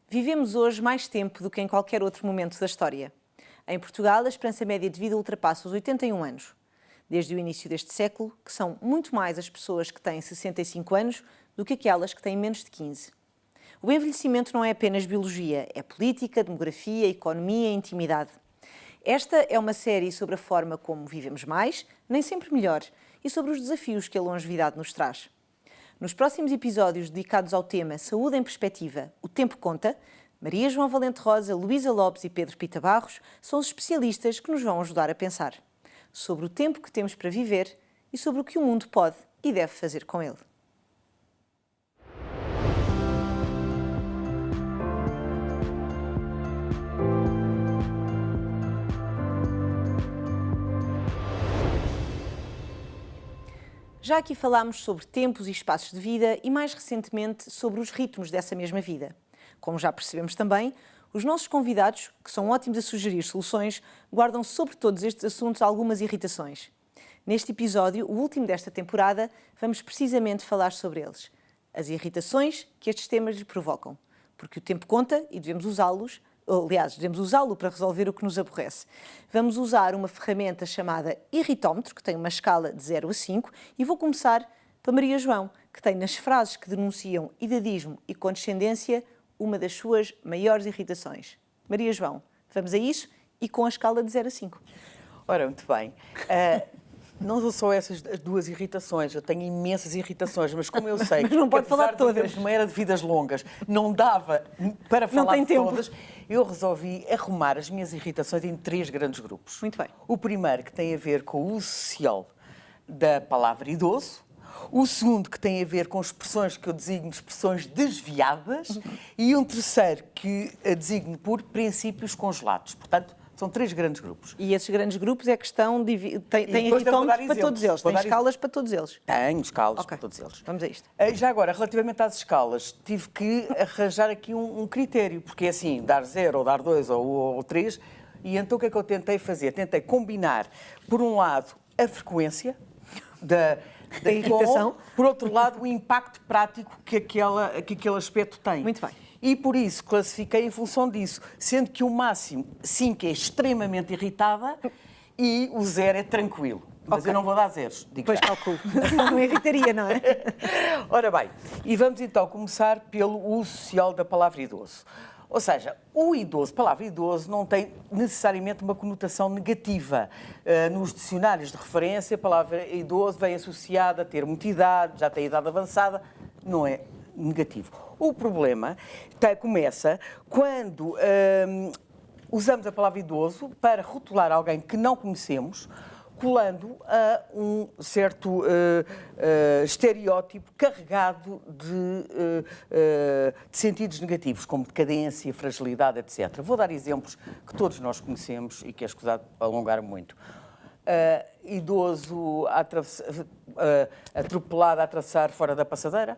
Vivemos hoje mais tempo do que em qualquer outro momento da história. Em Portugal, a esperança média de vida ultrapassa os 81 anos. Desde o início deste século, que são muito mais as pessoas que têm 65 anos do que aquelas que têm menos de 15. O envelhecimento não é apenas biologia, é política, demografia, economia e intimidade. Esta é uma série sobre a forma como vivemos mais, nem sempre melhor, e sobre os desafios que a longevidade nos traz. Nos próximos episódios dedicados ao tema Saúde em Perspectiva, o tempo conta, Maria João Valente Rosa, Luísa Lopes e Pedro Pita Barros são os especialistas que nos vão ajudar a pensar sobre o tempo que temos para viver e sobre o que o mundo pode e deve fazer com ele. Já aqui falámos sobre tempos e espaços de vida e, mais recentemente, sobre os ritmos dessa mesma vida. Como já percebemos também, os nossos convidados, que são ótimos a sugerir soluções, guardam sobre todos estes assuntos algumas irritações. Neste episódio, o último desta temporada, vamos precisamente falar sobre eles. As irritações que estes temas lhes provocam. Porque o tempo conta e devemos usá-los. Aliás, devemos usá-lo para resolver o que nos aborrece. Vamos usar uma ferramenta chamada irritómetro, que tem uma escala de 0 a 5, e vou começar pela Maria João, que tem nas frases que denunciam idadismo e condescendência uma das suas maiores irritações. Maria João, vamos a isso e com a escala de 0 a 5. Ora, muito bem. Não são só essas as duas irritações, eu tenho imensas irritações, mas como eu sei mas não pode falar de todas. Numa era de vidas longas, não dava para falar de todas, eu resolvi arrumar as minhas irritações em 3 grandes grupos. Muito bem. O primeiro, que tem a ver com o uso social da palavra idoso. O segundo, que tem a ver com expressões que eu designo expressões desviadas. E um terceiro, que designo por princípios congelados. Portanto, são 3 grandes grupos. E esses grandes grupos é que estão... Tem irritómetros para todos eles? Tem escalas para todos eles? Tenho escalas para todos eles. Vamos a isto. Já agora, relativamente às escalas, tive que arranjar aqui um critério, porque é assim, dar 0 ou dar 2 ou 3, e então o que é que eu tentei fazer? Tentei combinar, por um lado, a frequência da irritação, por outro lado, o impacto prático que aquele aspecto tem. Muito bem. E por isso classifiquei em função disso, sendo que o máximo 5 é extremamente irritada e o 0 é tranquilo. Mas eu não vou dar zeros. Pois calculo. Não irritaria, não é? Ora bem, e vamos então começar pelo uso social da palavra idoso. Ou seja, o idoso, a palavra idoso não tem necessariamente uma conotação negativa. Nos dicionários de referência, a palavra idoso vem associada a ter muita idade, já tem idade avançada, não é negativo. O problema começa quando usamos a palavra idoso para rotular alguém que não conhecemos, colando a um certo estereótipo carregado de sentidos negativos, como decadência, fragilidade, etc. Vou dar exemplos que todos nós conhecemos e que é escusado alongar muito. Idoso atropelado a atravessar fora da passadeira,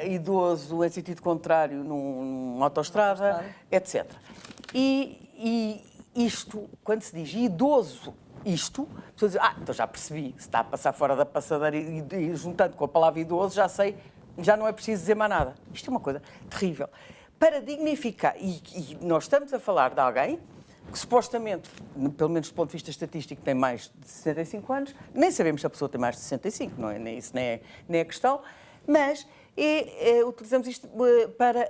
idoso em sentido contrário numa autoestrada, etc. E isto, quando se diz idoso, as pessoas dizem, então já percebi, se está a passar fora da passadeira e juntando com a palavra idoso, já sei, já não é preciso dizer mais nada. Isto é uma coisa terrível. Para dignificar, e nós estamos a falar de alguém que supostamente, pelo menos do ponto de vista estatístico, tem mais de 65 anos, nem sabemos se a pessoa tem mais de 65, não é? Isso nem é a questão, mas utilizamos isto para,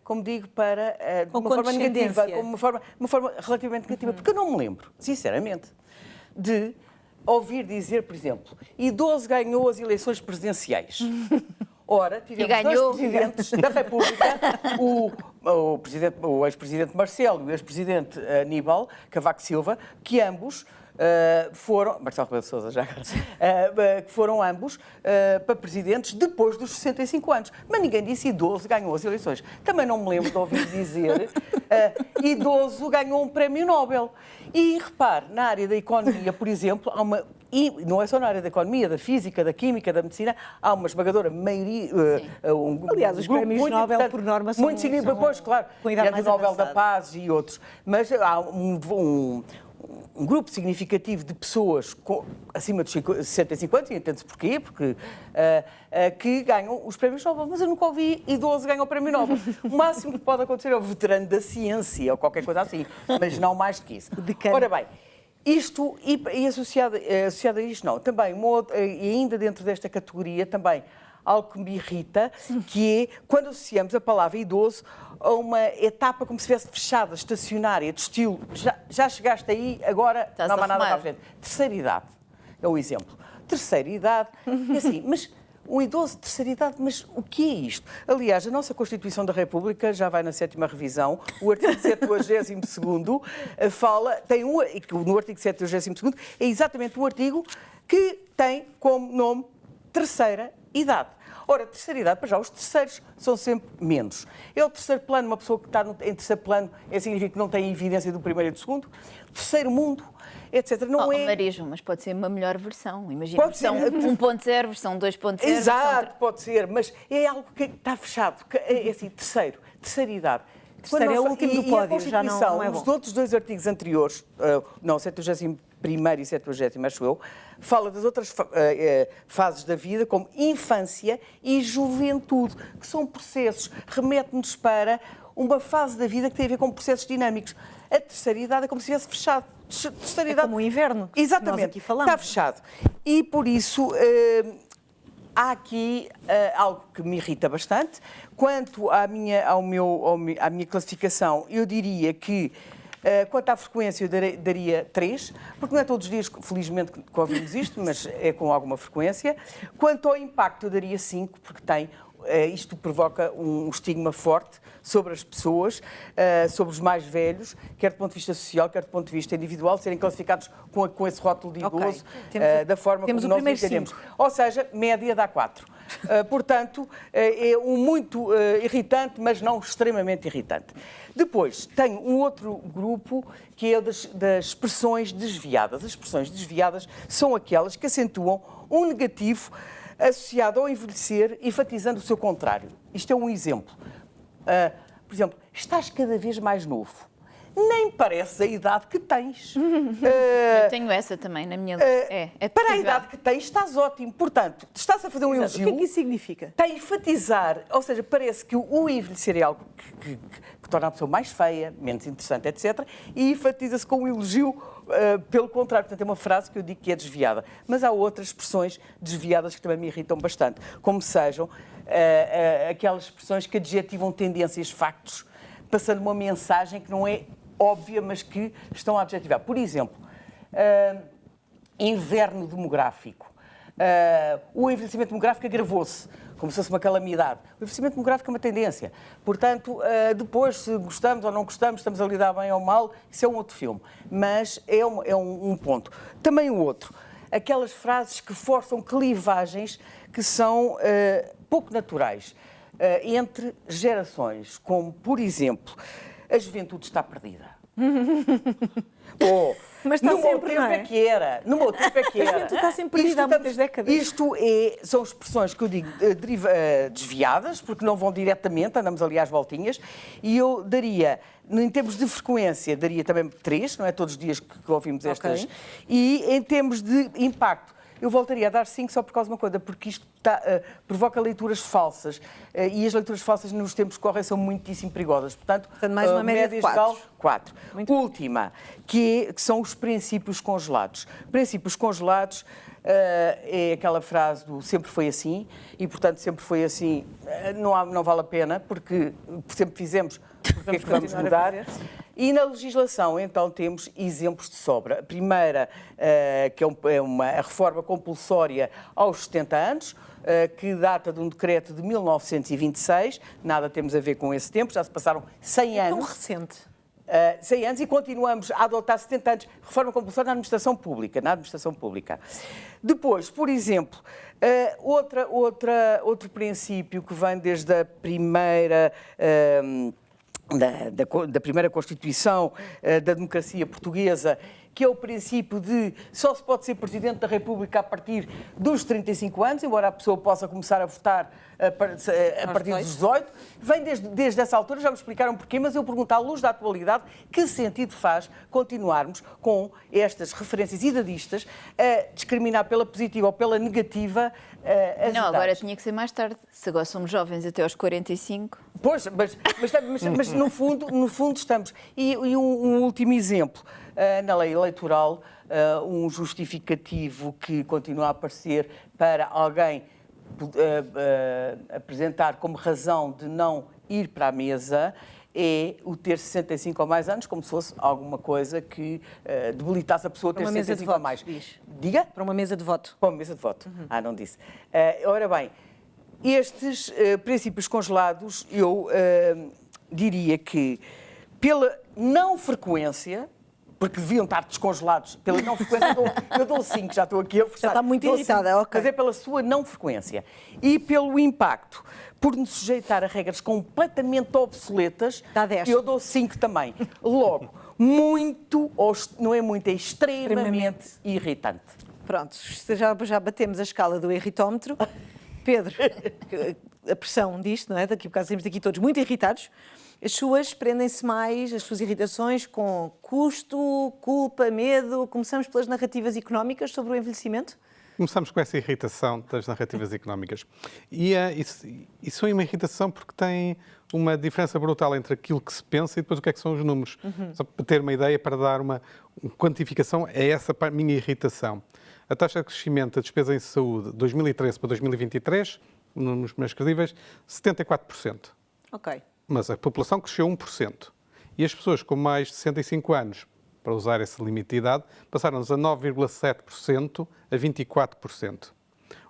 como digo, para de uma forma negativa, como uma forma relativamente negativa, porque eu não me lembro, sinceramente, de ouvir dizer, por exemplo, idoso ganhou as eleições presidenciais. Ora, tivemos 2 presidentes da República, o ex-presidente Marcelo e o ex-presidente Aníbal Cavaco Silva, que ambos foram, Marcelo Rebelo de Sousa já que foram ambos para presidentes depois dos 65 anos. Mas ninguém disse idoso ganhou as eleições. Também não me lembro de ouvir dizer idoso ganhou um prémio Nobel. E repare, na área da economia, por exemplo, há uma... E não é só na área da economia, da física, da química, da medicina, há uma esmagadora maioria... Aliás, os prémios Nobel, por norma, são... Muito significativos, pois, claro. Com idade mais do Nobel avançada. da Paz e outros. Mas há um grupo significativo de pessoas acima dos 65 anos, e entende-se porquê, porque que ganham os prémios Nobel, mas eu nunca ouvi idoso ganhar o prémio Nobel. O máximo que pode acontecer é o veterano da ciência, ou qualquer coisa assim, mas não mais do que isso. Ora bem, isto, e associado a isto não, também, e ainda dentro desta categoria, também, algo que me irrita, que é quando associamos a palavra idoso a uma etapa como se estivesse fechada, estacionária, de estilo, já chegaste aí, agora Estás não há mais nada para a arrumado. frente. Terceira idade é o exemplo. Terceira idade, é assim, mas um idoso de terceira idade, mas o que é isto? Aliás, a nossa Constituição da República já vai na 7ª revisão, o artigo 72º fala, no artigo 72º é exatamente o artigo que tem como nome terceira idade. Ora, terceira idade, para já, os terceiros são sempre menos. É o terceiro plano, uma pessoa que está em terceiro plano, significa que não tem evidência do primeiro e do segundo. Terceiro mundo, etc. Não é... Maria João, mas pode ser uma melhor versão. Imagina, Pode versão ser. 1.0, versão 2.0. Exato, pode ser, mas é algo que está fechado. É assim, terceira idade. Terceiro é o último do pódio, já não é bom. Os outros dois artigos anteriores, não, 71º e 70º, acho eu, fala das outras fases da vida, como infância e juventude, que são processos, remete-nos para uma fase da vida que tem a ver com processos dinâmicos. A terceira idade é como se estivesse fechado. Terceira idade, como o inverno. Exatamente, Nós aqui falamos. está fechado. E por isso... há aqui algo que me irrita bastante. Quanto à minha classificação, eu diria que, quanto à frequência, eu daria 3, porque não é todos os dias, felizmente, que ouvimos isto, mas é com alguma frequência. Quanto ao impacto, eu daria 5, porque isto provoca um estigma forte sobre as pessoas, sobre os mais velhos, quer do ponto de vista social, quer do ponto de vista individual, serem classificados com esse rótulo de idoso, da forma como nós entendemos. Ou seja, média dá 4. Portanto, é muito irritante, mas não extremamente irritante. Depois, tenho um outro grupo que é das expressões desviadas. As expressões desviadas são aquelas que acentuam um negativo associado ao envelhecer, enfatizando o seu contrário. Isto é um exemplo. Por exemplo, estás cada vez mais novo. Nem pareces a idade que tens. Eu tenho essa também na minha lista. Para a idade que tens, estás ótimo. Portanto, estás a fazer um elogio. O que é que isso significa? Está a enfatizar, ou seja, parece que o envelhecer é algo que torna a pessoa mais feia, menos interessante, etc. E enfatiza-se com um elogio pelo contrário. Portanto, é uma frase que eu digo que é desviada. Mas há outras expressões desviadas que também me irritam bastante, como sejam aquelas expressões que adjetivam tendências, factos, passando uma mensagem que não é óbvia, mas que estão a adjetivar. Por exemplo, inverno demográfico. O envelhecimento demográfico agravou-se, como se fosse uma calamidade. O envelhecimento demográfico é uma tendência. Portanto, depois, se gostamos ou não gostamos, estamos a lidar bem ou mal, isso é um outro filme. Mas é um ponto. Também o outro, aquelas frases que forçam clivagens que são pouco naturais entre gerações, como, por exemplo, a juventude está perdida. Mas está no meu sempre, tempo não é? que era. No meu tempo é que era. A juventude está sempre perdida há muitas décadas. São expressões que eu digo desviadas, porque não vão diretamente, andamos ali às voltinhas, e eu daria, em termos de frequência, daria também 3, não é todos os dias que ouvimos estas, e em termos de impacto, eu voltaria a dar 5 só por causa de uma coisa, porque isto provoca leituras falsas, e as leituras falsas nos tempos que correm são muitíssimo perigosas. Portanto, mais uma média de 4. Última, que são os princípios congelados. Princípios congelados é aquela frase do sempre foi assim, e portanto sempre foi assim, não vale a pena, porque sempre fizemos, porque é que vamos mudar? E na legislação, então, temos exemplos de sobra. A primeira, que é a reforma compulsória aos 70 anos, que data de um decreto de 1926, nada temos a ver com esse tempo, já se passaram 100 anos. É tão recente. 100 anos e continuamos a adotar 70 anos. Reforma compulsória na administração pública. Depois, por exemplo, outro princípio que vem desde a primeira... Da primeira Constituição da democracia portuguesa, que é o princípio de só se pode ser Presidente da República a partir dos 35 anos, embora a pessoa possa começar a votar a partir dos 18. Vem desde essa altura, já me explicaram porquê, mas eu pergunto à luz da atualidade que sentido faz continuarmos com estas referências idadistas a discriminar pela positiva ou pela negativa as Não, idades. agora tinha que ser mais tarde. Se agora somos jovens até aos 45. Pois, mas no fundo estamos. E um último exemplo, na lei eleitoral, um justificativo que continua a aparecer para alguém apresentar como razão de não ir para a mesa é o ter 65 ou mais anos, como se fosse alguma coisa que debilitasse a pessoa ter 65 ou mais. Diga? Para uma mesa de voto. Para uma mesa de voto. Não disse. Ora bem, estes princípios congelados, eu diria que pela não frequência, porque deviam estar descongelados, pela não frequência, eu dou 5, já estou aqui a forçar. Já está muito Dou irritada, 5, ok. Mas é pela sua não frequência e pelo impacto, por nos sujeitar a regras completamente obsoletas, Dá 10. eu dou 5 também. Logo, muito, ou não é muito, é extremamente irritante. Pronto, já batemos a escala do irritómetro. Pedro, a pressão disto, não é? Daqui a bocado saímos daqui todos muito irritados. As suas prendem-se mais, as suas irritações, com custo, culpa, medo. Começamos pelas narrativas económicas sobre o envelhecimento? Começamos com essa irritação das narrativas económicas. E isso é uma irritação porque tem uma diferença brutal entre aquilo que se pensa e depois o que é que são os números. Só para ter uma ideia, para dar uma quantificação, é essa a minha irritação. A taxa de crescimento da despesa em saúde de 2013 para 2023, nos meus credíveis, 74%. Ok. Mas a população cresceu 1%. E as pessoas com mais de 65 anos, para usar esse limite de idade, passaram-nos a 9,7% a 24%.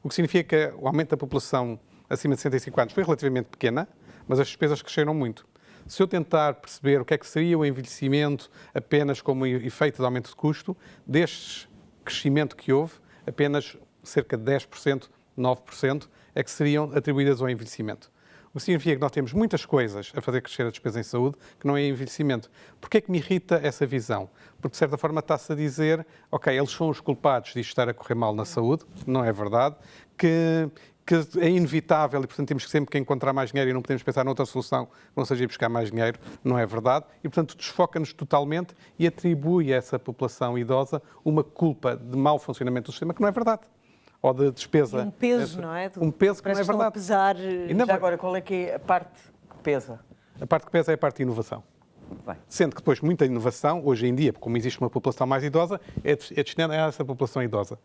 O que significa que o aumento da população acima de 65 anos foi relativamente pequena, mas as despesas cresceram muito. Se eu tentar perceber o que é que seria o envelhecimento apenas como efeito de aumento de custo, deste crescimento que houve, apenas cerca de 10%, 9% é que seriam atribuídas ao envelhecimento. O que significa que nós temos muitas coisas a fazer crescer a despesa em saúde que não é envelhecimento. Porquê é que me irrita essa visão? Porque, de certa forma, está-se a dizer, ok, eles são os culpados de estar a correr mal na saúde, não é verdade, que é inevitável e, portanto, temos sempre que encontrar mais dinheiro e não podemos pensar noutra solução que não seja ir buscar mais dinheiro, não é verdade, e, portanto, desfoca-nos totalmente e atribui a essa população idosa uma culpa de mau funcionamento do sistema que não é verdade. Ou de despesa. E um peso, não é? Um peso que não é verdade. Pesar... E já agora, qual é que é a parte que pesa? A parte que pesa é a parte de inovação. Bem. Sendo que depois muita inovação, hoje em dia, como existe uma população mais idosa, é destinada a essa população idosa.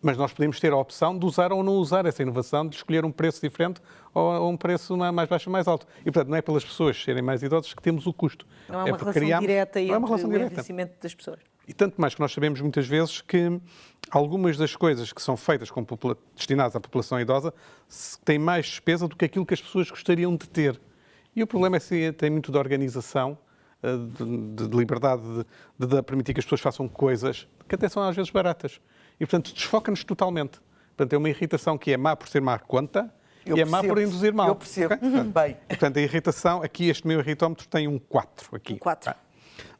Mas nós podemos ter a opção de usar ou não usar essa inovação, de escolher um preço diferente ou um preço mais baixo ou mais alto. E, portanto, não é pelas pessoas serem mais idosas que temos o custo. Não é uma relação direta entre o envelhecimento das pessoas. E tanto mais que nós sabemos muitas vezes que algumas das coisas que são feitas destinadas à população idosa têm mais despesa do que aquilo que as pessoas gostariam de ter. E o problema é que tem muito de organização, de liberdade, de permitir que as pessoas façam coisas que até são às vezes baratas. E, portanto, desfoca-nos totalmente. Portanto, é uma irritação que é má por ser má conta e é má por induzir mal. Eu percebo. Okay? Bem. Portanto, a irritação, aqui este meu irritómetro tem um 4. Aqui. Um 4.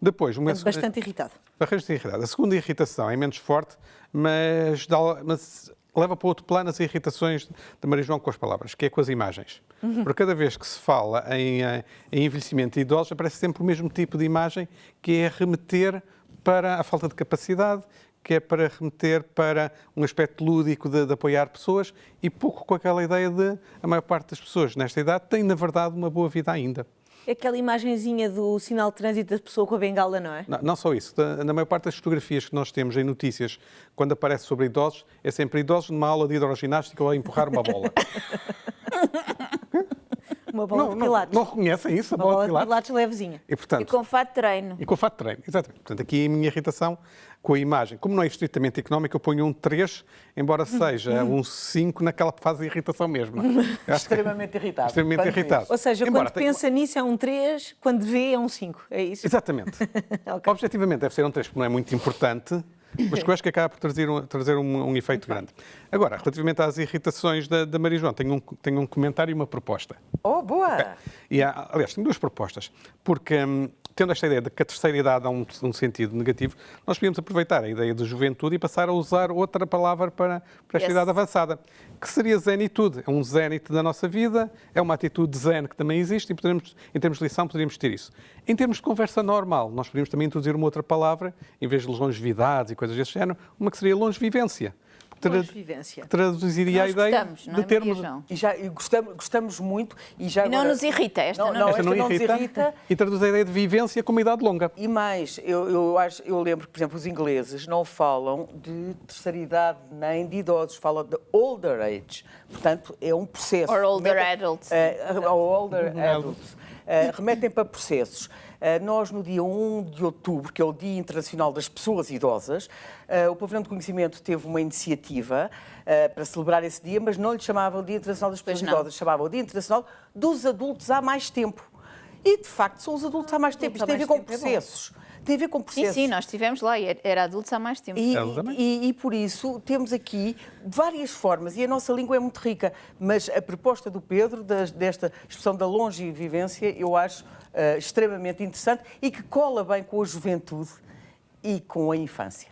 Depois, bastante irritado. Bastante irritado. A segunda irritação é menos forte, mas leva para outro plano as irritações de Maria João com as palavras, que é com as imagens. Porque cada vez que se fala em envelhecimento de idosos, aparece sempre o mesmo tipo de imagem, que é remeter para a falta de capacidade, que é para remeter para um aspecto lúdico de apoiar pessoas e pouco com aquela ideia de a maior parte das pessoas nesta idade tem, na verdade, uma boa vida ainda. É aquela imagenzinha do sinal de trânsito da pessoa com a bengala, não é? Não só isso. Na maior parte das fotografias que nós temos em notícias, quando aparece sobre idosos, é sempre idosos numa aula de hidroginástica ou a empurrar uma bola. Uma bola de pilates. Não reconhecem isso, a Uma bola de pilates levezinha. E, portanto, E com fato de treino. E com o fato de treino, exatamente. Portanto, aqui a minha irritação com a imagem. Como não é estritamente económico, eu ponho um 3, embora seja um 5 naquela fase de irritação mesmo. Extremamente irritado. Extremamente irritado. Ou seja, Embora quando pensa nisso é um 3, quando vê é um 5, é isso? Exatamente. Okay. Objetivamente deve ser um 3, porque não é muito importante, mas que eu acho que acaba por trazer um efeito grande. Agora, relativamente às irritações da Maria João, tenho um comentário e uma proposta. Oh, boa! Okay. Aliás, tenho duas propostas, porque tendo esta ideia de que a terceira idade há um sentido negativo, nós podíamos aproveitar a ideia de juventude e passar a usar outra palavra para esta idade avançada, que seria zenitude. É um zénite da nossa vida, é uma atitude zen que também existe e, poderemos, em termos de lição, poderíamos ter isso. Em termos de conversa normal, nós poderíamos também introduzir uma outra palavra, em vez de longevidades e coisas desse género, uma que seria longevivência. Longevidência. Que traduziria a ideia não de termos... E gostamos muito. E já não nos irrita, esta não nos irrita. E traduz a ideia de vivência como idade longa. E mais, eu lembro que, por exemplo, os ingleses não falam de terceira idade nem de idosos, falam de older age. Portanto, é um processo. Or older adults. Older adults. Remetem para processos. Nós, no dia 1 de outubro, que é o Dia Internacional das Pessoas Idosas, o Pavilhão de Conhecimento teve uma iniciativa para celebrar esse dia, mas não lhe chamava o Dia Internacional das Pessoas Idosas, chamava o Dia Internacional dos Adultos há mais tempo. E, de facto, são os adultos há mais tempo. Isto tem a ver com processos. Tem a ver com processos. Sim, nós estivemos lá e era adultos há mais tempo. E por isso temos aqui várias formas, e a nossa língua é muito rica, mas a proposta do Pedro, desta expressão da longevivência, eu acho extremamente interessante e que cola bem com a juventude e com a infância.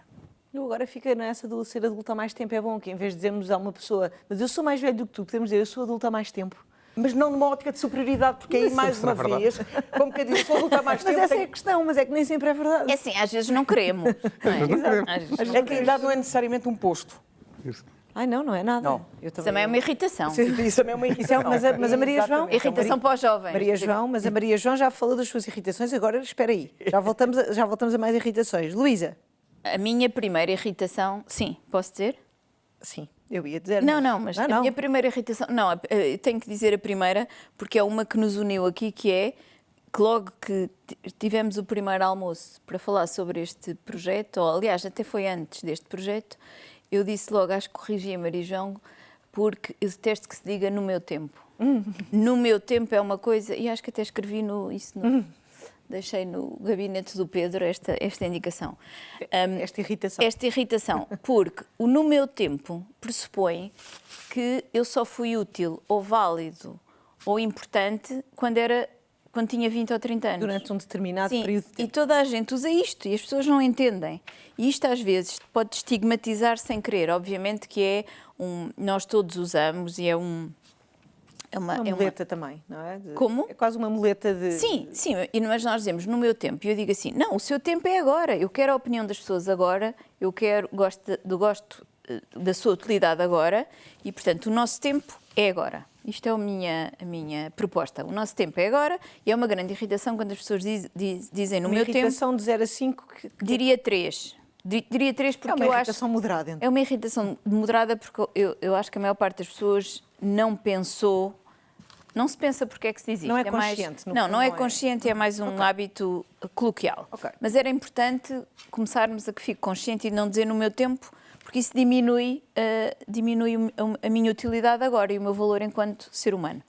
Eu agora fico nessa de ser adulto há mais tempo. É bom que, em vez de dizermos a uma pessoa, mas eu sou mais velho do que tu, podemos dizer, eu sou adulto há mais tempo. Mas não numa ótica de superioridade, porque aí, mais uma vez, como que eu digo, sou adulto há mais tempo... Mas essa é a questão, mas é que nem sempre é verdade. É assim, às vezes não queremos. É que a idade não é necessariamente um posto. Ai, não é nada. Não. Isso também é uma irritação. Isso também é uma irritação. Mas a Maria João... Irritação para os jovens. Mas a Maria João já falou das suas irritações, agora espera aí. Já voltamos a mais irritações. Luísa? A minha primeira irritação, sim, posso dizer? Sim, eu ia dizer. Mas a minha primeira irritação... Não, eu tenho que dizer a primeira, porque é uma que nos uniu aqui, que é que logo que tivemos o primeiro almoço para falar sobre este projeto, ou aliás, até foi antes deste projeto, eu disse logo, acho que corrigi a Maria João, porque eu detesto que se diga no meu tempo. No meu tempo é uma coisa, e acho que até escrevi deixei no gabinete do Pedro esta indicação. Esta irritação, porque o no meu tempo pressupõe que eu só fui útil ou válido ou importante quando tinha 20 ou 30 anos. Durante um determinado período de tempo. E toda a gente usa isto e as pessoas não entendem. E isto às vezes pode estigmatizar sem querer. Obviamente que nós todos usamos e é uma muleta também, não é? Como? É quase uma muleta de... Sim, mas nós dizemos no meu tempo, e eu digo assim, não, o seu tempo é agora, eu quero a opinião das pessoas agora, gosto da sua utilidade agora, e portanto o nosso tempo é agora. Isto é a minha proposta. O nosso tempo é agora, e é uma grande irritação quando as pessoas dizem no meu tempo... Uma irritação de 0 a 5... Diria 3. Diria 3 porque eu acho... É uma irritação moderada. Então. É uma irritação moderada porque eu acho que a maior parte das pessoas não pensou... Não se pensa porque é que se diz isto. Não é consciente. Não é consciente, é mais um hábito coloquial. Okay. Mas era importante começarmos a que fique consciente e não dizer no meu tempo, porque isso diminui a minha utilidade agora e o meu valor enquanto ser humano.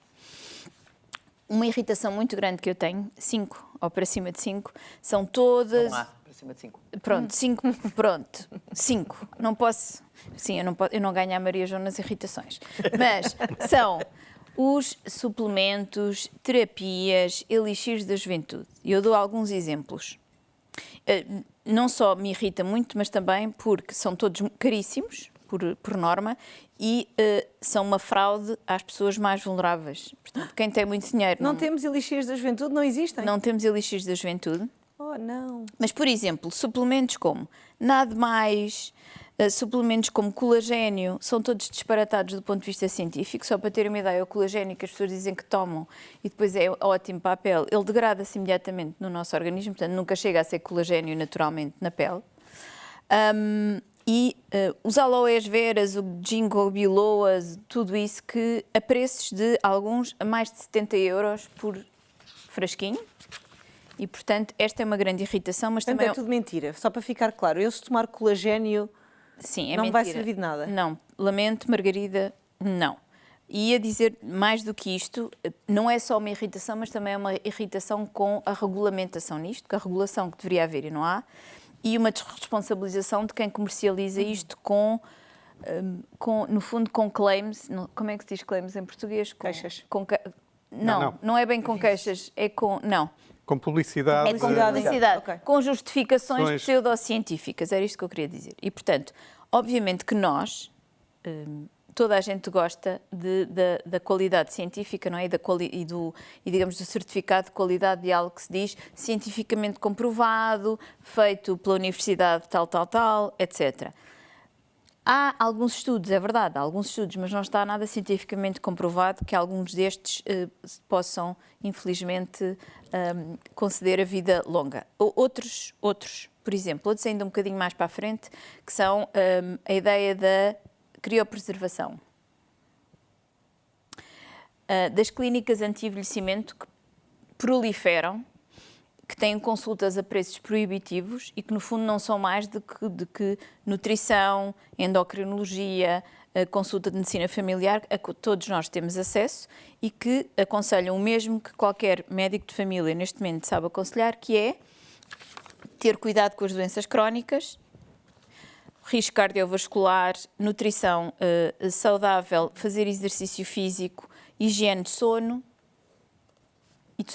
Uma irritação muito grande que eu tenho, 5 ou para cima de 5, são todas... Não há, para cima de 5. Pronto, 5. Não posso... Sim, eu não ganho a Maria João nas irritações. Mas são... os suplementos, terapias, elixires da juventude. E eu dou alguns exemplos. Não só me irrita muito, mas também porque são todos caríssimos, por norma, e são uma fraude às pessoas mais vulneráveis. Portanto, quem tem muito dinheiro... Não temos elixires da juventude? Não existem? Não temos elixires da juventude. Oh, não. Mas, por exemplo, suplementos como nada mais... suplementos como colagênio são todos disparatados do ponto de vista científico. Só para ter uma ideia, o colagênio que as pessoas dizem que tomam e depois é ótimo para a pele, ele degrada-se imediatamente no nosso organismo, portanto nunca chega a ser colagênio naturalmente na pele. Os aloés veras, o ginkgo biloas, tudo isso que a preços de alguns a mais de 70 euros por frasquinho. E, portanto, esta é uma grande irritação, mas também... é tudo mentira, só para ficar claro. Eu, se tomar colagênio... Sim, é não mentira. vai servir de nada. Não, lamento, Margarida, não. E ia dizer mais do que isto, não é só uma irritação, mas também é uma irritação com a regulamentação nisto, que a regulação que deveria haver e não há, e uma desresponsabilização de quem comercializa isto no fundo, com claims. Como é que se diz claims em português? Queixas. Não é bem com queixas, é com... Não. Com publicidade. É com Publicidade. publicidade, Ok. com justificações Pois. pseudocientíficas, era isto que eu queria dizer. E, portanto, obviamente que nós, toda a gente gosta da qualidade científica, não é? Digamos, do certificado de qualidade de algo que se diz cientificamente comprovado, feito pela universidade tal, etc. Há alguns estudos, é verdade, há alguns estudos, mas não está nada cientificamente comprovado que alguns destes possam, infelizmente, conceder a vida longa. Outros, por exemplo, outros ainda um bocadinho mais para a frente, que são a ideia da criopreservação. Das clínicas anti-envelhecimento que proliferam, que têm consultas a preços proibitivos e que, no fundo, não são mais do que nutrição, endocrinologia, consulta de medicina familiar, a que todos nós temos acesso e que aconselham o mesmo que qualquer médico de família neste momento sabe aconselhar, que é ter cuidado com as doenças crónicas, risco cardiovascular, nutrição saudável, fazer exercício físico, higiene de sono.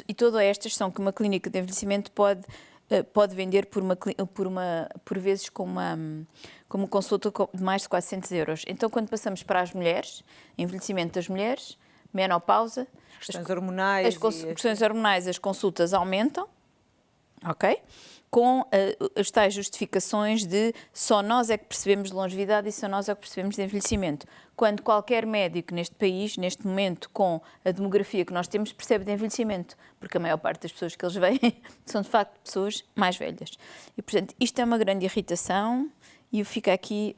E todas estas são que uma clínica de envelhecimento pode vender por vezes com uma consulta de mais de 400 euros. Então, quando passamos para as mulheres, envelhecimento das mulheres, menopausa, Questões hormonais. questões hormonais, as consultas aumentam, ok? Com as tais justificações de só nós é que percebemos de longevidade e só nós é que percebemos de envelhecimento. Quando qualquer médico neste país, neste momento, com a demografia que nós temos, percebe de envelhecimento, porque a maior parte das pessoas que eles veem são, de facto, pessoas mais velhas. E, portanto, isto é uma grande irritação e fica aqui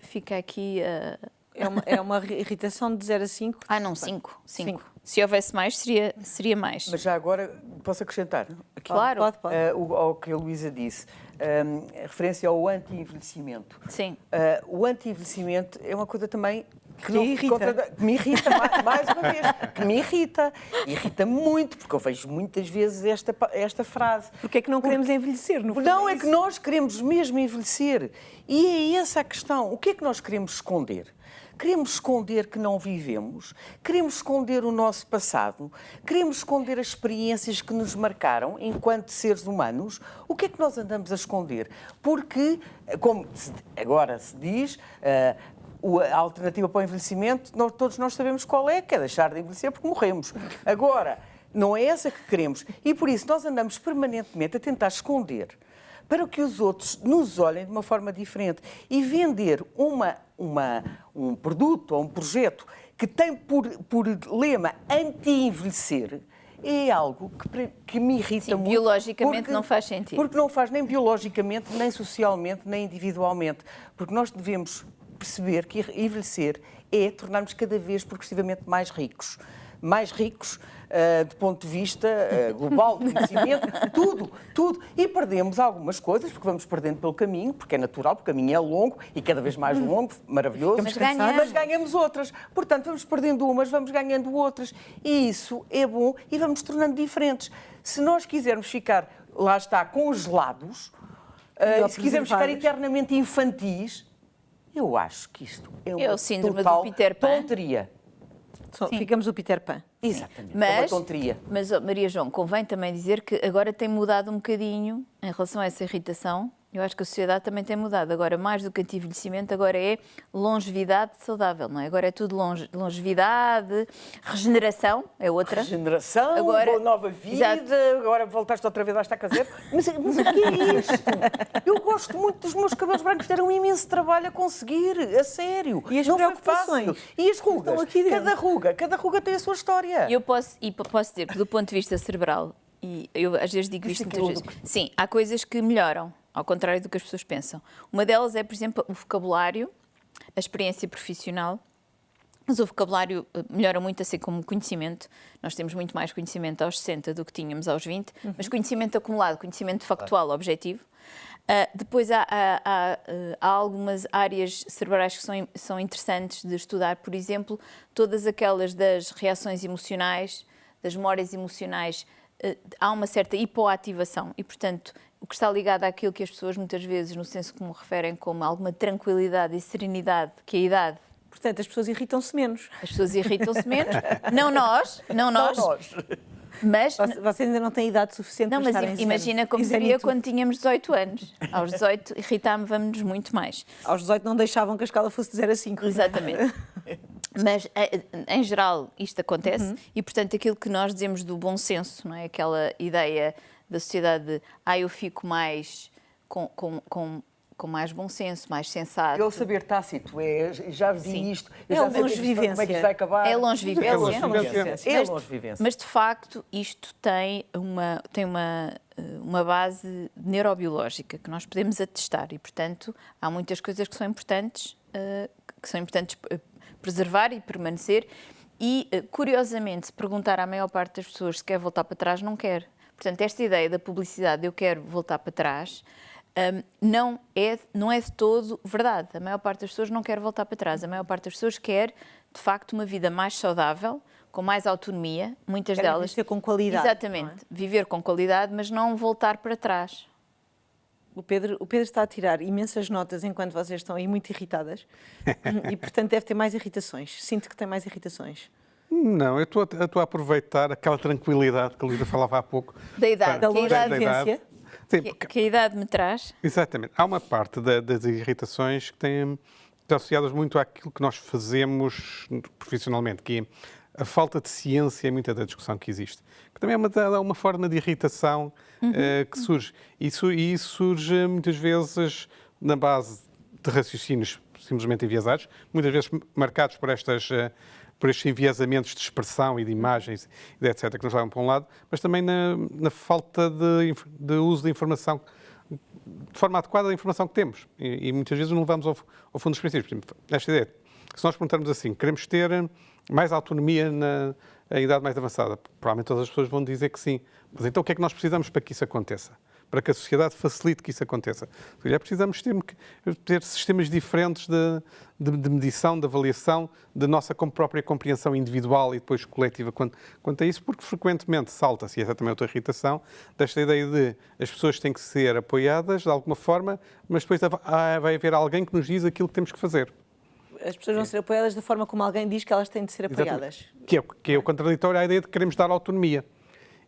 É uma irritação de 0 a 5. não, 5. Se houvesse mais, seria mais. Mas já agora posso acrescentar? Aqui, Claro. Pode. ao que a Luísa disse, referência ao anti-envelhecimento. Sim. O anti-envelhecimento é uma coisa também Que irrita. que me irrita, mais uma vez, que me irrita. Irrita muito, porque eu vejo muitas vezes esta frase. Porque é que não queremos envelhecer, no fundo? Não, é que nós queremos mesmo envelhecer. E é essa a questão. O que é que nós queremos esconder? Queremos esconder que não vivemos, queremos esconder o nosso passado, queremos esconder as experiências que nos marcaram enquanto seres humanos. O que é que nós andamos a esconder? Porque, como agora se diz, a alternativa para o envelhecimento, todos nós sabemos qual é, que é deixar de envelhecer porque morremos. Agora, não é essa que queremos. E por isso nós andamos permanentemente a tentar esconder para que os outros nos olhem de uma forma diferente e vender um produto ou um projeto que tem por lema anti-envelhecer é algo que me irrita muito. Biologicamente não faz sentido. Porque não faz nem biologicamente, nem socialmente, nem individualmente. Porque nós devemos perceber que envelhecer é tornarmos cada vez progressivamente mais ricos. Mais ricos do ponto de vista global, de conhecimento, tudo. E perdemos algumas coisas, porque vamos perdendo pelo caminho, porque é natural, porque o caminho é longo e cada vez mais longo, maravilhoso, mas ganhamos outras. Portanto, vamos perdendo umas, vamos ganhando outras. E isso é bom e vamos tornando diferentes. Se nós quisermos ficar, lá está, congelados, se quisermos ficar eternamente infantis, eu acho que isto é uma o síndrome total do Peter Pan. tonteria. Ficamos o Peter Pan. Exatamente, é uma tonteria. Mas, Maria João, convém também dizer que agora tem mudado um bocadinho em relação a essa irritação. Eu acho que a sociedade também tem mudado. Agora, mais do que anti-envelhecimento, agora é longevidade saudável, não é? Agora é tudo longevidade, regeneração, é outra. Regeneração, agora, nova vida, exato. Agora voltaste outra vez a estar caseiro. Mas o que é isto? Eu gosto muito dos meus cabelos brancos, deram um imenso trabalho a conseguir, a sério. E as não preocupações? Foi fácil. E as rugas? Estão aqui dentro. Cada ruga tem a sua história. Eu posso dizer que, do ponto de vista cerebral, e eu às vezes digo isto muitas vezes, sim, há coisas que melhoram, ao contrário do que as pessoas pensam. Uma delas é, por exemplo, o vocabulário, a experiência profissional, mas o vocabulário melhora muito, assim como o conhecimento. Nós temos muito mais conhecimento aos 60 do que tínhamos aos 20, mas conhecimento acumulado, conhecimento factual, objetivo. Depois há algumas áreas cerebrais que são interessantes de estudar, por exemplo, todas aquelas das reações emocionais, das memórias emocionais, há uma certa hipoativação e, portanto, o que está ligado àquilo que as pessoas muitas vezes, no senso comum, referem como alguma tranquilidade e serenidade, que é a idade. Portanto, as pessoas irritam-se menos. As pessoas irritam-se menos. Não nós. Mas, Você ainda não tem idade suficiente não, para mas estar em imagina como seria Zenitude. quando tínhamos 18 anos. Aos 18 irritávamos muito mais. Aos 18 não deixavam que a escala fosse de 0 a 5. Exatamente. Mas, em geral, isto acontece e, portanto, aquilo que nós dizemos do bom senso, não é? Aquela ideia da sociedade de eu fico mais com mais bom senso, mais sensato. É o saber tácito, já vi Sim. isto, É eu a já sei longevivência. como é que isto vai acabar. É longevivência. É longevivência. É Mas- longevivência. Mas, de facto, isto tem uma base neurobiológica que nós podemos atestar e, portanto, há muitas coisas que são importantes preservar e permanecer. E, curiosamente, se perguntar à maior parte das pessoas se quer voltar para trás, não quer. Portanto, esta ideia da publicidade de eu quero voltar para trás não é de todo verdade. A maior parte das pessoas não quer voltar para trás. A maior parte das pessoas quer, de facto, uma vida mais saudável, com mais autonomia, muitas Querem delas... viver com qualidade, Exatamente. não é? Viver com qualidade, mas não voltar para trás. O Pedro está a tirar imensas notas enquanto vocês estão aí muito irritadas e, portanto, deve ter mais irritações. Sinto que tem mais irritações. Não, eu estou a aproveitar aquela tranquilidade que a Luísa falava há pouco. Da idade. Da Que a idade, longevivência. Sim, que a idade me traz. exatamente. Há uma parte das irritações que estão associadas muito àquilo que nós fazemos profissionalmente, que é a falta de ciência em muita da discussão que existe. Que também é uma forma de irritação que surge. E isso surge muitas vezes na base de raciocínios simplesmente enviesados, muitas vezes marcados por estes enviesamentos de expressão e de imagens, etc., que nos levam para um lado, mas também na falta de uso de informação, de forma adequada da informação que temos. E muitas vezes não levamos ao fundo dos princípios. Por exemplo, esta ideia, se nós perguntarmos assim, queremos ter mais autonomia na idade mais avançada, provavelmente todas as pessoas vão dizer que sim. Mas então o que é que nós precisamos para que isso aconteça? Para que a sociedade facilite que isso aconteça. Já precisamos ter sistemas diferentes de medição, de avaliação, da nossa própria compreensão individual e depois coletiva quanto a isso, porque frequentemente salta-se, e essa também é outra irritação, desta ideia de as pessoas têm que ser apoiadas de alguma forma, mas depois vai haver alguém que nos diz aquilo que temos que fazer. As pessoas vão ser apoiadas da forma como alguém diz que elas têm de ser apoiadas. Que é o contraditório à ideia de que queremos dar autonomia.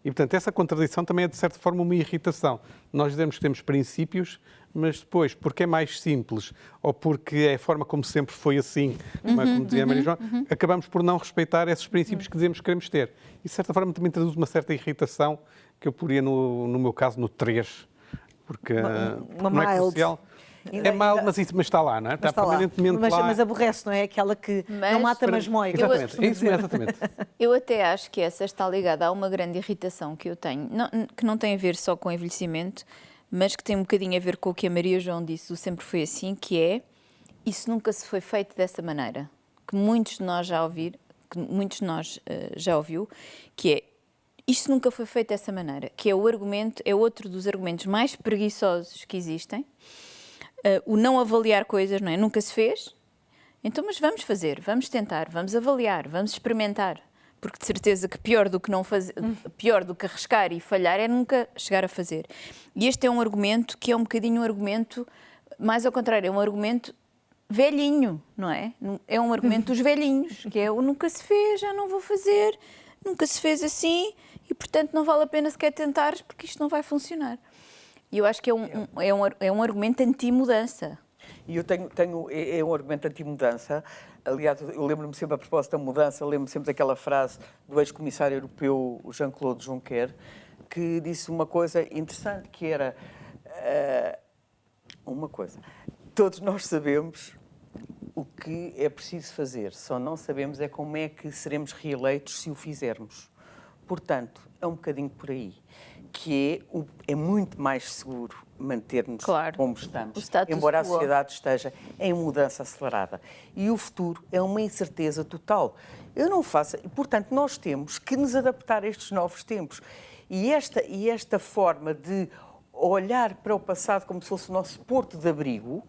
E, portanto, essa contradição também é, de certa forma, uma irritação. Nós dizemos que temos princípios, mas depois, porque é mais simples ou porque é a forma como sempre foi assim, como dizia a Maria João, acabamos por não respeitar esses princípios que dizemos que queremos ter. E, de certa forma, também traduz uma certa irritação, que eu poria, no meu caso, no 3, porque Uma não é mild. crucial. É mild, mas está lá, não é? Está permanentemente lá. Mas aborrece, não é? Aquela que não mata, mas mói. Exatamente, é isso mesmo, exatamente. Eu até acho que essa está ligada a uma grande irritação que eu tenho, que não tem a ver só com o envelhecimento, mas que tem um bocadinho a ver com o que a Maria João disse, o sempre foi assim, que é, isso nunca se foi feito dessa maneira, que muitos de nós já ouviu, que é, isto nunca foi feito dessa maneira, que é outro dos argumentos mais preguiçosos que existem, o não avaliar coisas, não é? Nunca se fez, então, mas vamos fazer, vamos tentar, vamos avaliar, vamos experimentar, porque de certeza que pior do que não fazer, pior do que arriscar e falhar é nunca chegar a fazer. E este é um argumento que é um bocadinho um argumento, mais ao contrário, é um argumento velhinho, não é? É um argumento dos velhinhos, que é o nunca se fez, já não vou fazer, nunca se fez assim e, portanto, não vale a pena sequer tentares porque isto não vai funcionar. E eu acho que é um argumento anti-mudança. E eu é um argumento anti-mudança. Aliás, eu lembro-me sempre, a propósito da mudança, lembro-me sempre daquela frase do ex-comissário europeu Jean-Claude Juncker, que disse uma coisa interessante, que era uma coisa. Todos nós sabemos o que é preciso fazer, só não sabemos é como é que seremos reeleitos se o fizermos. Portanto, é um bocadinho por aí, que é muito mais seguro manter-nos como estamos, embora a sociedade esteja em mudança acelerada. E o futuro é uma incerteza total. Portanto, nós temos que nos adaptar a estes novos tempos. E esta forma de olhar para o passado como se fosse o nosso porto de abrigo,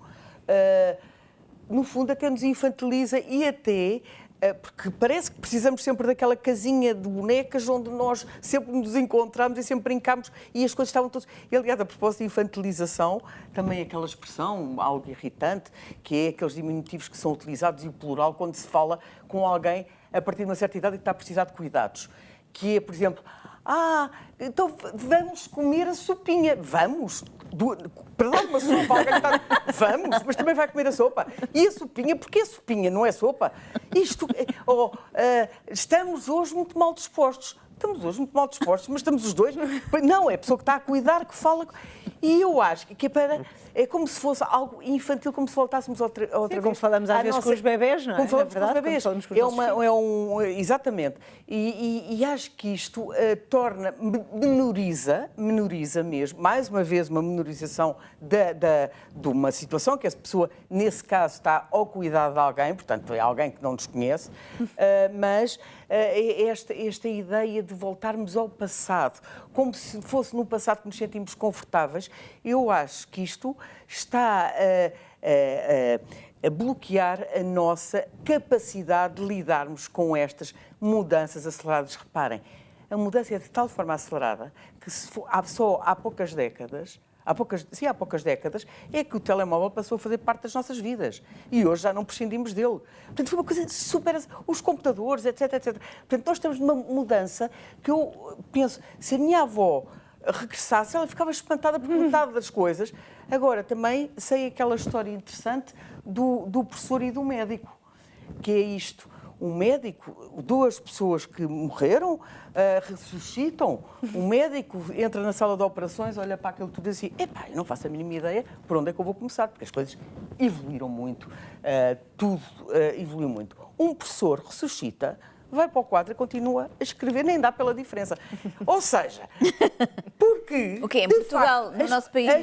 no fundo até nos infantiliza e até... porque parece que precisamos sempre daquela casinha de bonecas onde nós sempre nos encontramos e sempre brincamos e as coisas estavam todas... E, aliás, a propósito de infantilização, também aquela expressão, algo irritante, que é aqueles diminutivos que são utilizados e o plural quando se fala com alguém a partir de uma certa idade e que está a precisar de cuidados. que é, por exemplo, então vamos comer a sopinha. Vamos? Para dar uma sopa, alguém está... Vamos, mas também vai comer a sopa. E a sopinha, porque a sopinha não é sopa? Estamos hoje muito mal dispostos. Estamos hoje muito mal dispostos, mas estamos os dois. Não, é a pessoa que está a cuidar, que fala. E eu acho que é como se fosse algo infantil, como se voltássemos outra vez. Como falamos às vezes com os bebés, não é? Como falamos com os bebés. Exatamente. E acho que isto menoriza mesmo, mais uma vez, uma menorização de uma situação que essa pessoa, nesse caso, está ao cuidado de alguém, portanto, é alguém que não nos conhece, mas esta ideia de voltarmos ao passado, como se fosse no passado que nos sentimos confortáveis, eu acho que isto está a bloquear a nossa capacidade de lidarmos com estas mudanças aceleradas. Reparem, a mudança é de tal forma acelerada que só há poucas décadas, é que o telemóvel passou a fazer parte das nossas vidas. E hoje já não prescindimos dele. Portanto, foi uma coisa super... Os computadores, etc, etc. Portanto, nós estamos numa mudança que eu penso, se a minha avó regressasse, ela ficava espantada por metade das coisas. Agora, também sei aquela história interessante do professor e do médico, que é isto. Um médico, duas pessoas que morreram, ressuscitam. Um médico entra na sala de operações, olha para aquilo tudo assim, eu não faço a mínima ideia por onde é que eu vou começar, porque as coisas evoluíram muito, tudo evoluiu muito. Um professor ressuscita, vai para o quadro e continua a escrever, nem dá pela diferença. Ou seja, porque... O quê? Em Portugal, no nosso país? A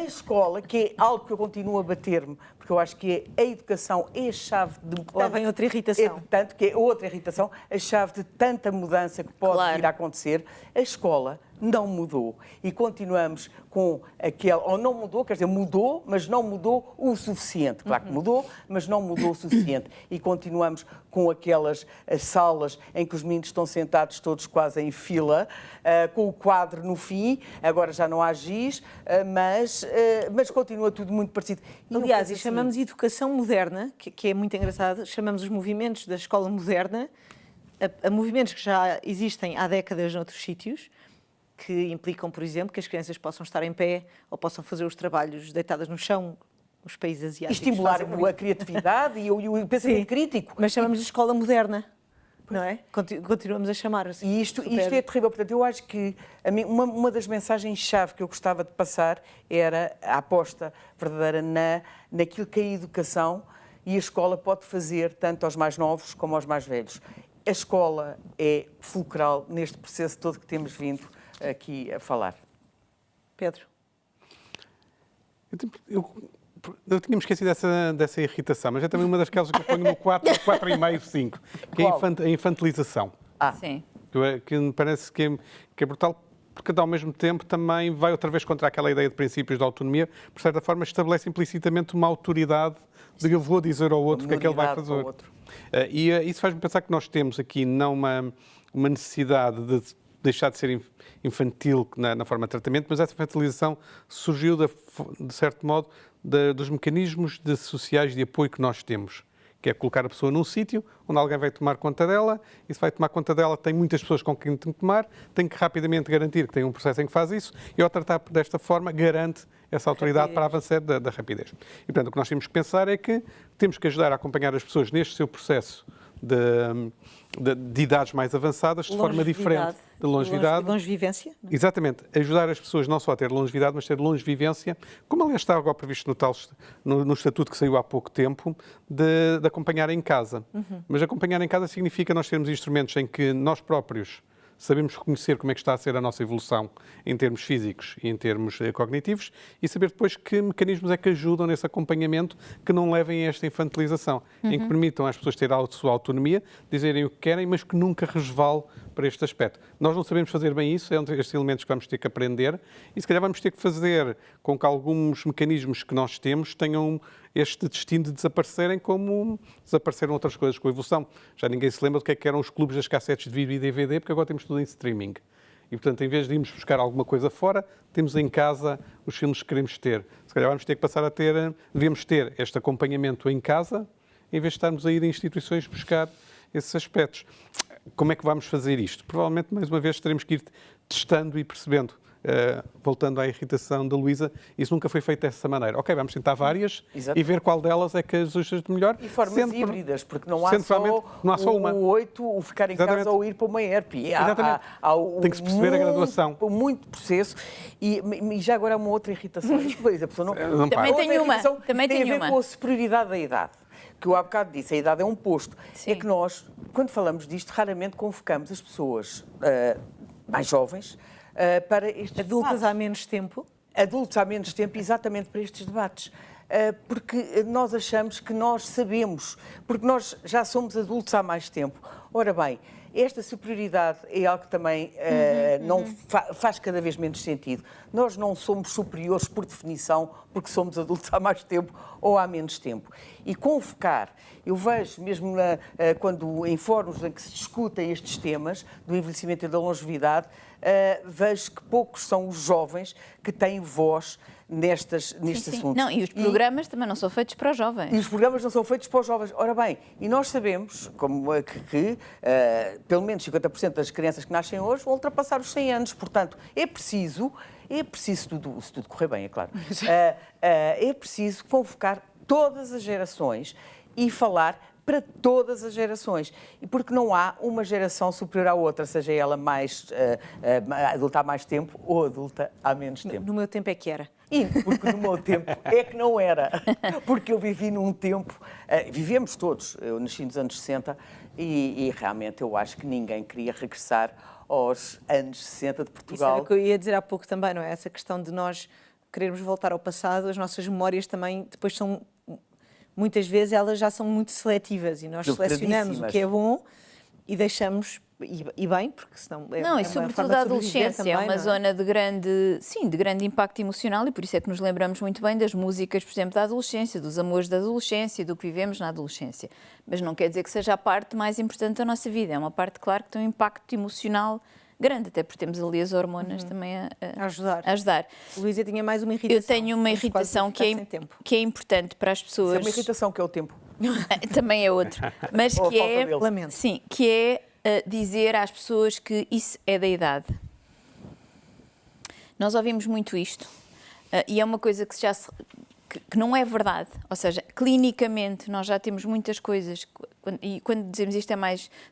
escola, que é algo que eu continuo a bater-me, porque eu acho que a educação é a chave de... Lá vem outra irritação. Tanto que é outra irritação, a chave de tanta mudança que pode vir a acontecer. A escola não mudou e continuamos com aquele... Ou não mudou, quer dizer, mudou, mas não mudou o suficiente. Claro que mudou, mas não mudou o suficiente. E continuamos com aquelas salas em que os meninos estão sentados todos quase em fila, com o quadro no fim. Agora já não há giz, mas continua tudo muito parecido. Aliás, chamamos educação moderna, que é muito engraçado, chamamos os movimentos da escola moderna a movimentos que já existem há décadas noutros sítios, que implicam, por exemplo, que as crianças possam estar em pé ou possam fazer os trabalhos deitadas no chão, os países asiáticos. Estimular a criatividade e o pensamento crítico. Mas chamamos de escola moderna, não é? Continuamos a chamar assim. E isto é terrível. Portanto, eu acho que uma das mensagens-chave que eu gostava de passar era a aposta verdadeira naquilo que a educação e a escola pode fazer, tanto aos mais novos como aos mais velhos. A escola é fulcral neste processo todo que temos vindo aqui a falar. Pedro? Eu tinha-me esquecido dessa irritação, mas é também uma das causas que eu ponho no 4,5, 5, que é a infantilização. Sim. Que me parece que é brutal, porque ao mesmo tempo também vai outra vez contra aquela ideia de princípios de autonomia, por certa forma estabelece implicitamente uma autoridade de eu vou dizer ao outro o que é que ele vai fazer. E isso faz-me pensar que nós temos aqui não uma necessidade de deixar de ser infantil na forma de tratamento, mas essa infantilização surgiu, de certo modo, dos mecanismos sociais de apoio que nós temos, que é colocar a pessoa num sítio onde alguém vai tomar conta dela, e se vai tomar conta dela tem muitas pessoas com quem tem que tomar, tem que rapidamente garantir que tem um processo em que faz isso, e ao tratar desta forma garante essa autoridade para avançar da rapidez. E, portanto, o que nós temos que pensar é que temos que ajudar a acompanhar as pessoas neste seu processo de idades mais avançadas, de forma diferente. De longevidade. De longevivência. Não? Exatamente. Ajudar as pessoas não só a ter longevidade, mas ter longevivência, como aliás está agora previsto no estatuto que saiu há pouco tempo, de acompanhar em casa. Mas acompanhar em casa significa nós termos instrumentos em que nós próprios sabemos reconhecer como é que está a ser a nossa evolução em termos físicos e em termos cognitivos e saber depois que mecanismos é que ajudam nesse acompanhamento que não levem a esta infantilização, em que permitam às pessoas ter a sua autonomia, dizerem o que querem, mas que nunca resvale para este aspecto. Nós não sabemos fazer bem isso, é um destes elementos que vamos ter que aprender e se calhar vamos ter que fazer com que alguns mecanismos que nós temos tenham este destino de desaparecerem como desapareceram outras coisas com a evolução. Já ninguém se lembra do que eram os clubes das cassetes de vídeo e DVD, porque agora temos tudo em streaming. E, portanto, em vez de irmos buscar alguma coisa fora, temos em casa os filmes que queremos ter. Se calhar vamos ter que passar devemos ter este acompanhamento em casa, em vez de estarmos a ir a instituições buscar esses aspectos. como é que vamos fazer isto? Provavelmente, mais uma vez, teremos que ir testando e percebendo. Voltando à irritação da Luísa, isso nunca foi feito dessa maneira. Ok, vamos tentar várias e ver qual delas é que as ajusta de melhor. E formas híbridas, porque não há só uma. O 8, o ficar em casa ou ir para uma ERP. Exatamente. Tem que se perceber a graduação. Muito processo. E já agora há uma outra irritação. Pois, a pessoa não Também tenho uma. Também tem tenho a ver uma. com a superioridade da idade. Que eu há bocado disse, a idade é um posto. Sim. É que nós, quando falamos disto, raramente convocamos as pessoas mais jovens para estes Adultas debates. há menos tempo. Adultos há menos tempo, exatamente para estes debates. Porque nós achamos que nós sabemos, porque nós já somos adultos há mais tempo. Ora bem, esta superioridade é algo que também não faz cada vez menos sentido. Nós não somos superiores por definição porque somos adultos há mais tempo ou há menos tempo. E convocar, eu vejo mesmo quando em fóruns em que se discutem estes temas do envelhecimento e da longevidade, vejo que poucos são os jovens que têm voz neste assunto. Não, e os programas também não são feitos para os jovens. E os programas não são feitos para os jovens. Ora bem, e nós sabemos que pelo menos 50% das crianças que nascem hoje vão ultrapassar os 100 anos. Portanto, é preciso se tudo correr bem, é claro, é preciso convocar todas as gerações e falar para todas as gerações. E porque não há uma geração superior à outra, seja ela adulta há mais tempo ou adulta há menos tempo. No meu tempo é que era. E porque no meu tempo é que não era. Porque eu vivi num tempo, vivemos todos, eu nasci nos anos 60 e realmente eu acho que ninguém queria regressar aos anos 60 de Portugal. Isso era o que eu ia dizer há pouco também, não é? Essa questão de nós querermos voltar ao passado, as nossas memórias também depois são, muitas vezes elas já são muito seletivas e nós selecionamos o que é bom e deixamos, e bem, porque senão Não, e sobretudo a adolescência também, é uma zona de grande impacto emocional e por isso é que nos lembramos muito bem das músicas, por exemplo, da adolescência, dos amores da adolescência, do que vivemos na adolescência. Mas não quer dizer que seja a parte mais importante da nossa vida, é uma parte, claro, que tem um impacto emocional grande, até porque temos ali as hormonas também a ajudar. Luísa tinha mais uma irritação. Eu tenho uma irritação que é importante para as pessoas. Isso é uma irritação que é o tempo. Também é outro. Mas que é dizer às pessoas que isso é da idade. Nós ouvimos muito isto e é uma coisa que não é verdade. Ou seja, clinicamente nós já temos muitas coisas e quando dizemos isto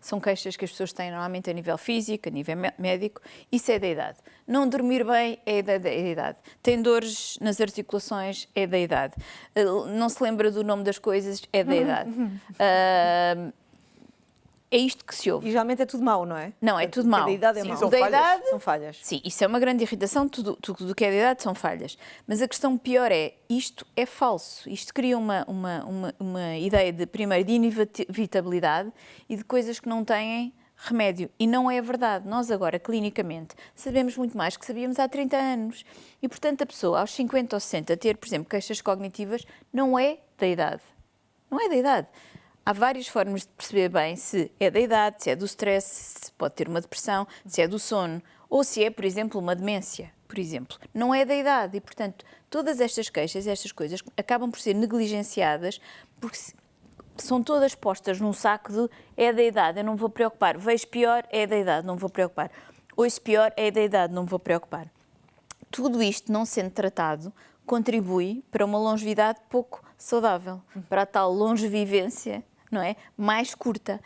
são queixas que as pessoas têm normalmente a nível físico, a nível médico, isso é da idade. Não dormir bem é da idade. Tem dores nas articulações é da idade. Não se lembra do nome das coisas é da idade. É isto que se ouve. E geralmente é tudo mau, não é? Não, é tudo mau. Da idade é mau. São falhas. Sim, isso é uma grande irritação, tudo que é da idade são falhas. Mas a questão pior isto é falso. Isto cria uma ideia primeiro, de inevitabilidade e de coisas que não têm remédio. E não é verdade. Nós agora, clinicamente, sabemos muito mais que sabíamos há 30 anos. E, portanto, a pessoa aos 50 ou 60 ter, por exemplo, queixas cognitivas, não é da idade. Não é da idade. Há várias formas de perceber bem se é da idade, se é do stress, se pode ter uma depressão, se é do sono, ou se é, por exemplo, uma demência, por exemplo. Não é da idade e, portanto, todas estas queixas, estas coisas, acabam por ser negligenciadas porque são todas postas num saco de é da idade, eu não me vou preocupar. Vejo pior, é da idade, não me vou preocupar. Ouço pior, é da idade, não me vou preocupar. Tudo isto, não sendo tratado, contribui para uma longevidade pouco saudável, para a tal longevivência, não é? Mais curta.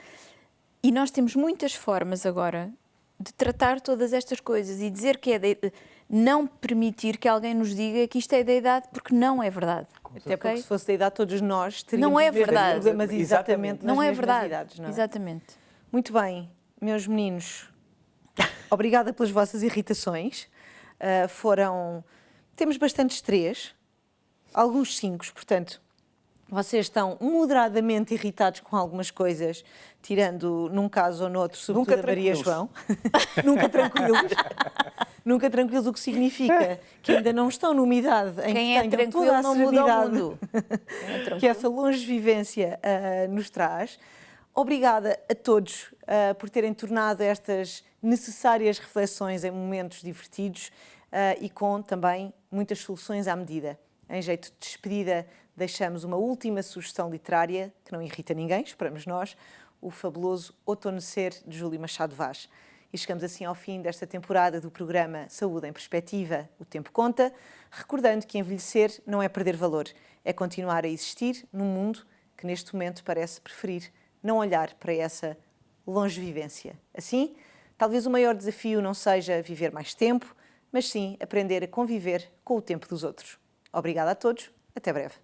E nós temos muitas formas agora de tratar todas estas coisas e dizer que não permitir que alguém nos diga que isto é da idade, porque não é verdade. Até porque se fosse da idade todos nós teríamos não é verdade. problemas exatamente nas não é mesmas verdade. idades. Não é? Exatamente. Muito bem, meus meninos, obrigada pelas vossas irritações. Temos bastantes 3, alguns 5, portanto, vocês estão moderadamente irritados com algumas coisas, tirando num caso ou noutro, sobretudo a Maria João. Nunca tranquilos. Nunca tranquilos, o que significa que ainda não estão numa idade em Quem que tenham toda a não muda o serenidade mundo. que essa longevivência nos traz. Obrigada a todos por terem tornado estas necessárias reflexões em momentos divertidos e com também muitas soluções à medida. Em jeito de despedida, deixamos uma última sugestão literária, que não irrita ninguém, esperamos nós, o fabuloso Outonecer de Júlio Machado Vaz. E chegamos assim ao fim desta temporada do programa Saúde em Perspectiva, O Tempo Conta, recordando que envelhecer não é perder valor, é continuar a existir num mundo que neste momento parece preferir não olhar para essa longevivência. Assim, talvez o maior desafio não seja viver mais tempo, mas sim aprender a conviver com o tempo dos outros. Obrigada a todos, até breve.